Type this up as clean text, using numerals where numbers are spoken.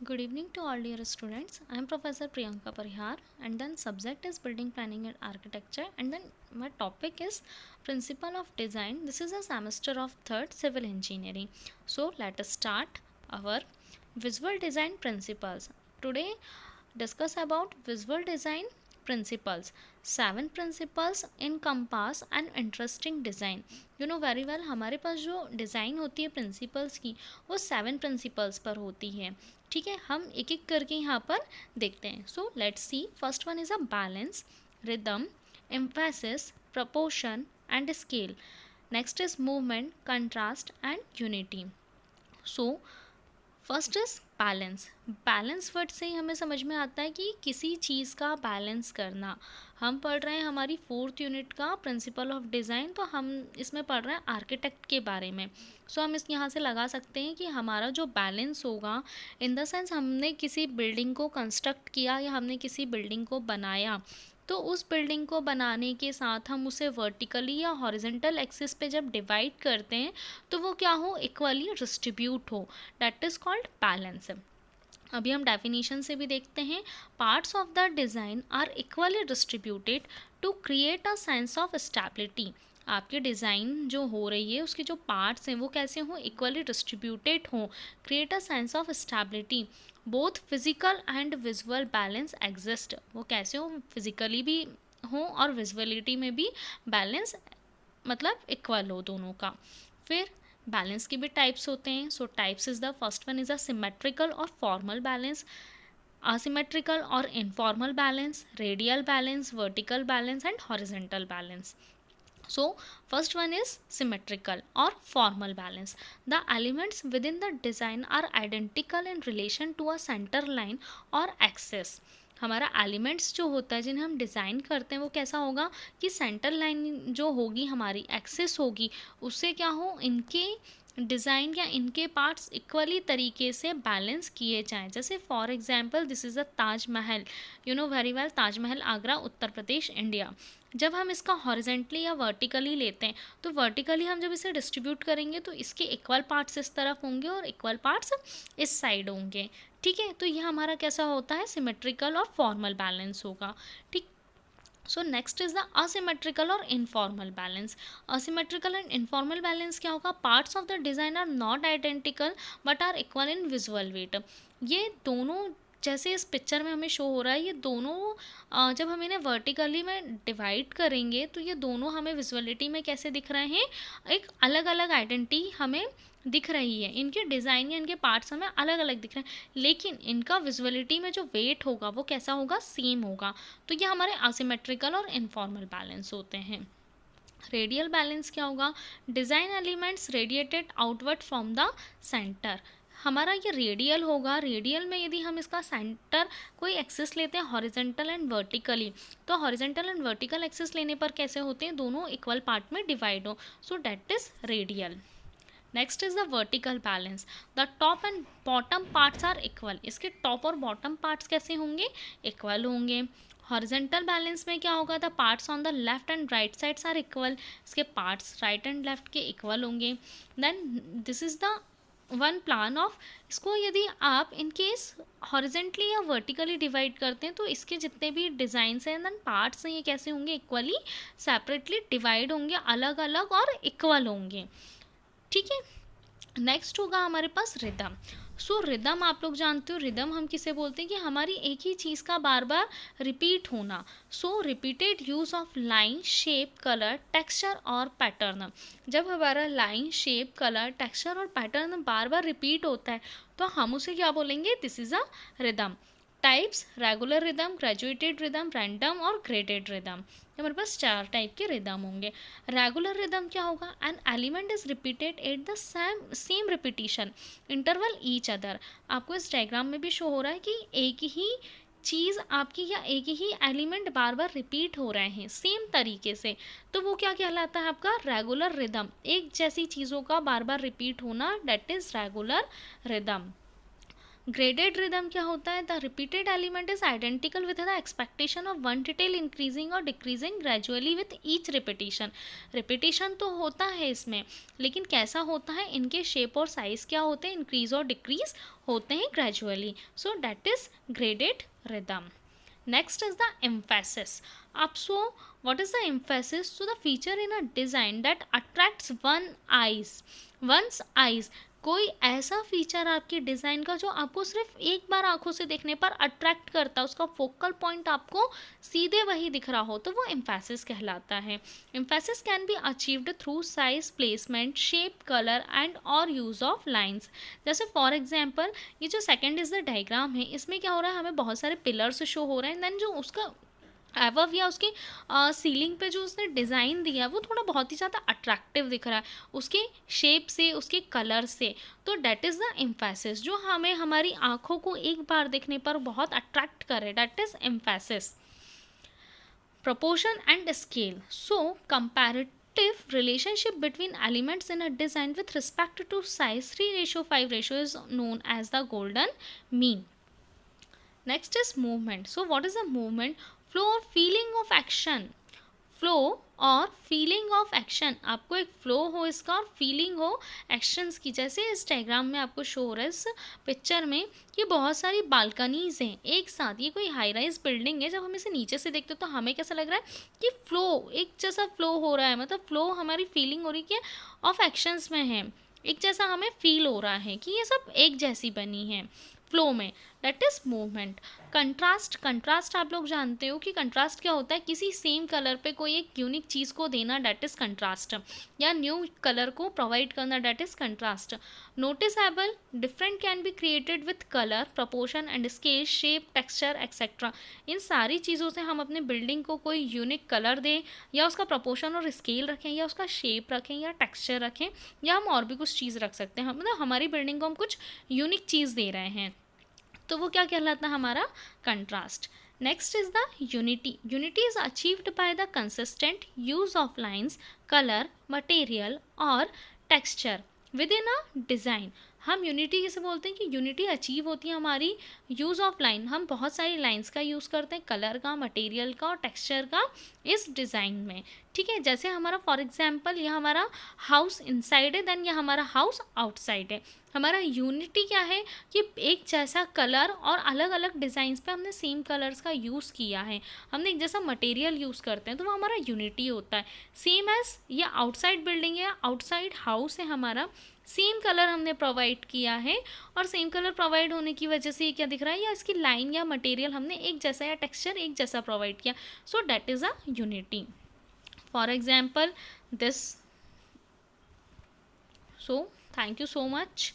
Good evening to all dear students. I am Professor Priyanka Parihar and then subject is building planning and architecture and then my topic is principle of design. This is a semester of third civil engineering. So let us start our visual design principles. Today discuss about visual design principles. Seven principles encompass an interesting design. You know very well हमारे पास जो design होती है principles की वो seven principles पर होती है. ठीक है, हम एक एक करके यहाँ पर देखते हैं. So let's see. First one is a balance, rhythm, emphasis, proportion and scale. Next is movement, contrast and unity. So first is balance. Balance word से ही हमें समझ में आता है कि किसी चीज़ का बैलेंस करना. हम पढ़ रहे हैं हमारी फोर्थ यूनिट का प्रिंसिपल ऑफ डिज़ाइन, तो हम इसमें पढ़ रहे हैं आर्किटेक्ट के बारे में. सो हम इस यहाँ से लगा सकते हैं कि हमारा जो बैलेंस होगा इन द सेंस हमने किसी बिल्डिंग को कंस्ट्रक्ट किया या हमने किसी बिल्डिंग को बनाया, तो उस बिल्डिंग को बनाने के साथ हम उसे वर्टिकली या हॉरिजेंटल एक्सिस पे जब डिवाइड करते हैं तो वो क्या हो, इक्वली डिस्ट्रीब्यूट हो. That is called balance. अभी हम डेफिनेशन से भी देखते हैं. Parts of the design are equally distributed to create a sense of stability. आपकी डिज़ाइन जो हो रही है उसके जो पार्ट्स हैं वो कैसे हों, इक्वली डिस्ट्रीब्यूटेड हों, create a sense of stability. Both physical and visual balance exist. वो कैसे हो, फिजिकली भी हों और विजुअलिटी में भी बैलेंस मतलब इक्वल हो दोनों का. फिर बैलेंस के भी टाइप्स होते हैं. So types is the first one is a symmetrical और formal balance, asymmetrical or informal balance, radial balance, vertical balance and horizontal balance. So first one is symmetrical or formal balance. The elements within the design are identical in relation to a center line or axis. हमारा elements जो होता है जिन्हें हम design करते हैं वो कैसा होगा कि सेंटर लाइन जो होगी हमारी एक्सिस होगी उससे क्या हो, इनके डिज़ाइन या इनके पार्ट्स इक्वली तरीके से बैलेंस किए जाएं. जैसे for example this is a Taj Mahal. You know very well, Taj Mahal Agra Uttar Pradesh India. जब हम इसका हॉरिजेंटली या वर्टिकली लेते हैं तो वर्टिकली हम जब इसे डिस्ट्रीब्यूट करेंगे तो इसके इक्वल पार्ट्स इस तरफ होंगे और इक्वल पार्ट्स इस साइड होंगे. ठीक है, तो ये हमारा कैसा होता है, सिमेट्रिकल और फॉर्मल बैलेंस होगा. ठीक. So next is the asymmetrical और informal balance. Asymmetrical and informal balance क्या होगा, parts of the design are not identical but are equal in visual weight. ये दोनों जैसे इस पिक्चर में हमें शो हो रहा है, ये दोनों जब हम इन्हें वर्टिकली में डिवाइड करेंगे तो ये दोनों हमें विजुअलिटी में कैसे दिख रहे हैं, एक अलग अलग आइडेंटिटी हमें दिख रही है. इनके डिज़ाइन या इनके पार्ट्स हमें अलग अलग दिख रहे हैं लेकिन इनका विजुअलिटी में जो वेट होगा वो कैसा होगा, सेम होगा. तो ये हमारे असिमेट्रिकल और इनफॉर्मल बैलेंस होते हैं. रेडियल बैलेंस क्या होगा, design elements radiated outward from the centre. हमारा ये रेडियल होगा. रेडियल में यदि हम इसका सेंटर कोई एक्सिस लेते हैं हॉरिजेंटल एंड वर्टिकली, तो हॉरिजेंटल एंड वर्टिकल एक्सिस लेने पर कैसे होते हैं, दोनों इक्वल पार्ट में डिवाइड हो. So that is radial. Next is the vertical balance. The top and bottom parts are equal. इसके टॉप और बॉटम पार्ट्स कैसे होंगे, इक्वल होंगे. हॉरिजेंटल बैलेंस में क्या होगा, the parts on the left and right sides are equal. इसके parts right and left के इक्वल होंगे. Then this is the one plan of. इसको यदि आप इन केस हॉरिजेंटली या वर्टिकली डिवाइड करते हैं तो इसके जितने भी डिज़ाइंस हैं देन पार्ट्स हैं ये कैसे होंगे, इक्वली सेपरेटली डिवाइड होंगे, अलग अलग और इक्वल होंगे. ठीक है. नेक्स्ट होगा हमारे पास रिदम. सो रिदम आप लोग जानते हो, रिदम हम किसे बोलते हैं कि हमारी एक ही चीज़ का बार बार रिपीट होना. So repeated use of line, shape, colour, texture और पैटर्न. जब हमारा लाइन, शेप, कलर, टेक्सचर और पैटर्न बार बार रिपीट होता है तो हम उसे क्या बोलेंगे, this is a rhythm. Types, regular rhythm, graduated rhythm, random और ग्रेडेड रिदम. हमारे पास चार टाइप के रिदम होंगे. रेगुलर रिदम क्या होगा, an element is repeated at the same repetition interval each other. आपको इस डायग्राम में भी शो हो रहा है कि एक ही चीज़ आपकी या एक ही एलिमेंट बार बार रिपीट हो रहे हैं सेम तरीके से, तो वो क्या कहलाता है आपका, रेगुलर रिदम. एक जैसी चीज़ों का बार बार रिपीट होना, that is regular rhythm. Graded rhythm क्या होता है? The repeated element is identical with the expectation of one detail increasing और decreasing gradually with each repetition. Repetition तो होता है इसमें, लेकिन कैसा होता है, इनके शेप और साइज क्या होते हैं, इंक्रीज और डिक्रीज होते हैं gradually. So that is graded rhythm. Next is the emphasis. Up so, what is the emphasis? So the feature in a design that attracts one's eyes. कोई ऐसा फीचर आपके डिज़ाइन का जो आपको सिर्फ एक बार आंखों से देखने पर अट्रैक्ट करता है, उसका फोकल पॉइंट आपको सीधे वही दिख रहा हो, तो वो एम्फेसिस कहलाता है। Emphasis can be achieved through size, placement, shape, colour and और यूज ऑफ लाइंस। जैसे फॉर एग्जांपल ये जो सेकंड इज द डायग्राम है, इसमें क्या हो रहा है, हमें बहुत सारे पिलर्स शो हो रहे हैं, देन जो उसका एवव या उसकी सीलिंग पे जो उसने डिज़ाइन दिया है वो थोड़ा बहुत ही ज़्यादा अट्रैक्टिव दिख रहा है उसके शेप से, उसके कलर से। तो डैट इज़ द एम्फेसिस, जो हमें हमारी आँखों को एक बार देखने पर बहुत अट्रैक्ट करे, that is emphasis. Proportion and scale. So comparative relationship between elements in a design with respect to size, 3:5 ratio is known as the golden mean. Next is movement. So what is a movement? Flow or feeling of action. Flow और feeling of action, आपको एक flow हो इसका और feeling हो actions की। जैसे इस डायग्राम में आपको शो हो रहा है इस पिक्चर में, ये बहुत सारी बालकनीज हैं एक साथ, ये कोई हाई राइज बिल्डिंग है। जब हम इसे नीचे से देखते तो हमें कैसा लग रहा है कि फ्लो एक जैसा फ्लो हो रहा है, मतलब फ्लो हमारी फीलिंग हो रही है ऑफ एक्शंस में है, एक जैसा हमें फील हो रहा है कि ये सब एक जैसी बनी है फ्लो में, that is movement. Contrast, contrast आप लोग जानते हो कि कंट्रास्ट क्या होता है, किसी सेम कलर पे कोई एक यूनिक चीज़ को देना, दैट इज कंट्रास्ट, या न्यू कलर को प्रोवाइड करना, that is contrast. Noticeable, different can be created with colour, proportion and scale, shape, texture etcetera. इन सारी चीज़ों से हम अपने बिल्डिंग को कोई यूनिक कलर दें, या उसका प्रपोर्शन और स्केल रखें, या उसका शेप रखें, या टेक्सचर रखें, या हम और भी कुछ चीज़ रख सकते हैं, मतलब हमारी बिल्डिंग को हम कुछ यूनिक चीज़ दे रहे हैं, तो वो क्या कहलाता है, हमारा contrast. Next is the unity. Unity is achieved by the consistent use of lines, colour, material और texture within a design. हम यूनिटी किसे बोलते हैं कि यूनिटी अचीव होती है हमारी यूज़ ऑफ लाइन, हम बहुत सारी लाइंस का यूज़ करते हैं, कलर का, मटेरियल का और टेक्सचर का इस डिज़ाइन में। ठीक है, जैसे हमारा फॉर एग्जांपल यह हमारा हाउस इनसाइड है, देन यह हमारा हाउस आउटसाइड है। हमारा यूनिटी क्या है कि एक जैसा कलर और अलग अलग डिज़ाइंस पे हमने सेम कलर्स का यूज़ किया है, हमने एक जैसा मटेरियल यूज़ करते हैं, तो वो हमारा यूनिटी होता है। सेम एज ये आउटसाइड बिल्डिंग है, आउटसाइड हाउस है हमारा, सेम कलर हमने प्रोवाइड किया है, और सेम कलर प्रोवाइड होने की वजह से ये क्या दिख रहा है, या इसकी लाइन या मटेरियल हमने एक जैसा या टेक्सचर एक जैसा प्रोवाइड किया, सो that is a unity. For example this. So thank you so much.